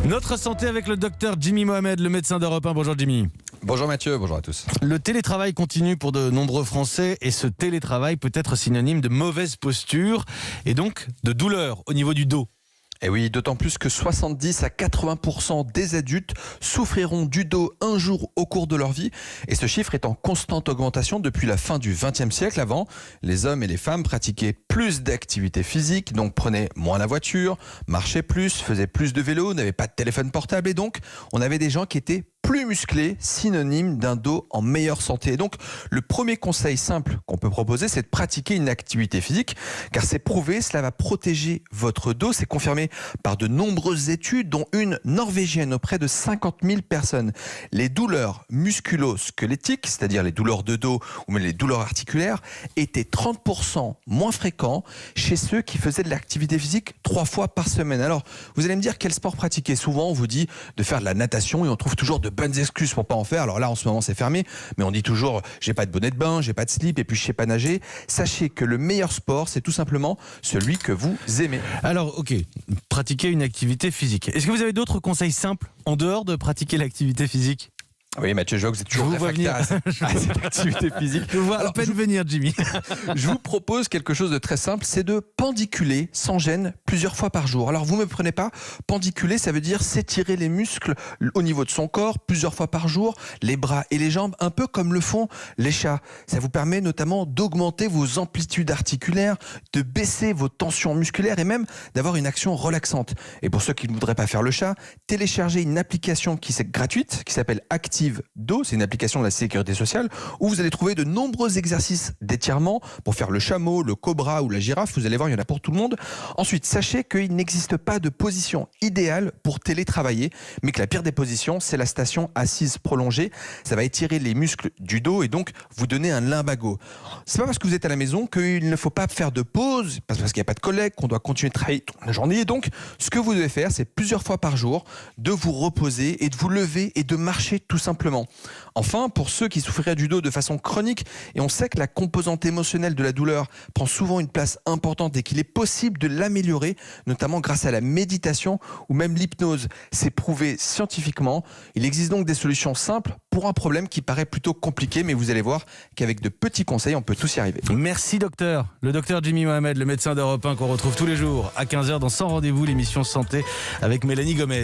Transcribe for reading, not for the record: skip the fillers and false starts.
Notre santé avec le docteur Jimmy Mohamed, le médecin d'Europe 1. Bonjour Jimmy. Bonjour Mathieu, bonjour à tous. Le télétravail continue pour de nombreux Français et ce télétravail peut être synonyme de mauvaise posture et donc de douleur au niveau du dos. Et oui, d'autant plus que 70 à 80% des adultes souffriront du dos un jour au cours de leur vie. Et ce chiffre est en constante augmentation depuis la fin du XXe siècle. Avant, les hommes et les femmes pratiquaient plus d'activités physiques, donc prenaient moins la voiture, marchaient plus, faisaient plus de vélo, n'avaient pas de téléphone portable. Et donc, on avait des gens qui étaient plus musclé, synonyme d'un dos en meilleure santé. Et donc, le premier conseil simple qu'on peut proposer, c'est de pratiquer une activité physique, car c'est prouvé, cela va protéger votre dos. C'est confirmé par de nombreuses études, dont une norvégienne auprès de 50 000 personnes. Les douleurs musculo-squelettiques, c'est-à-dire les douleurs de dos ou même les douleurs articulaires, étaient 30% moins fréquents chez ceux qui faisaient de l'activité physique 3 fois par semaine. Alors, vous allez me dire quel sport pratiquer. Souvent, on vous dit de faire de la natation et on trouve toujours de bonnes excuses pour pas en faire. Alors là, en ce moment, c'est fermé, mais on dit toujours j'ai pas de bonnet de bain, j'ai pas de slip et puis je sais pas nager. Sachez que le meilleur sport, c'est tout simplement celui que vous aimez. Alors, ok, pratiquer une activité physique. Est-ce que vous avez d'autres conseils simples en dehors de pratiquer l'activité physique ? Oui, Mathieu, je vois que vous êtes toujours réfractaire à cette activité physique. Je vois à peine venir, Jimmy. Je vous propose quelque chose de très simple, c'est de pendiculer sans gêne plusieurs fois par jour. Alors, vous ne me prenez pas, pendiculer, ça veut dire s'étirer les muscles au niveau de son corps plusieurs fois par jour, les bras et les jambes, un peu comme le font les chats. Ça vous permet notamment d'augmenter vos amplitudes articulaires, de baisser vos tensions musculaires et même d'avoir une action relaxante. Et pour ceux qui ne voudraient pas faire le chat, téléchargez une application qui est gratuite, qui s'appelle Active dos, c'est une application de la sécurité sociale où vous allez trouver de nombreux exercices d'étirement pour faire le chameau, le cobra ou la girafe. Vous allez voir, il y en a pour tout le monde. Ensuite, sachez qu'il n'existe pas de position idéale pour télétravailler, mais que la pire des positions, c'est la station assise prolongée. Ça va étirer les muscles du dos et donc vous donner un lumbago. C'est pas parce que vous êtes à la maison qu'il ne faut pas faire de pause, parce qu'il n'y a pas de collègues, qu'on doit continuer de travailler toute la journée. Et donc, ce que vous devez faire, c'est plusieurs fois par jour de vous reposer et de vous lever et de marcher tout simplement. Enfin, pour ceux qui souffriraient du dos de façon chronique, et on sait que la composante émotionnelle de la douleur prend souvent une place importante et qu'il est possible de l'améliorer, notamment grâce à la méditation ou même l'hypnose. C'est prouvé scientifiquement. Il existe donc des solutions simples pour un problème qui paraît plutôt compliqué, mais vous allez voir qu'avec de petits conseils, on peut tous y arriver. Merci docteur. Le docteur Jimmy Mohamed, le médecin d'Europe 1 qu'on retrouve tous les jours à 15h dans 100 rendez-vous, l'émission Santé avec Mélanie Gomez.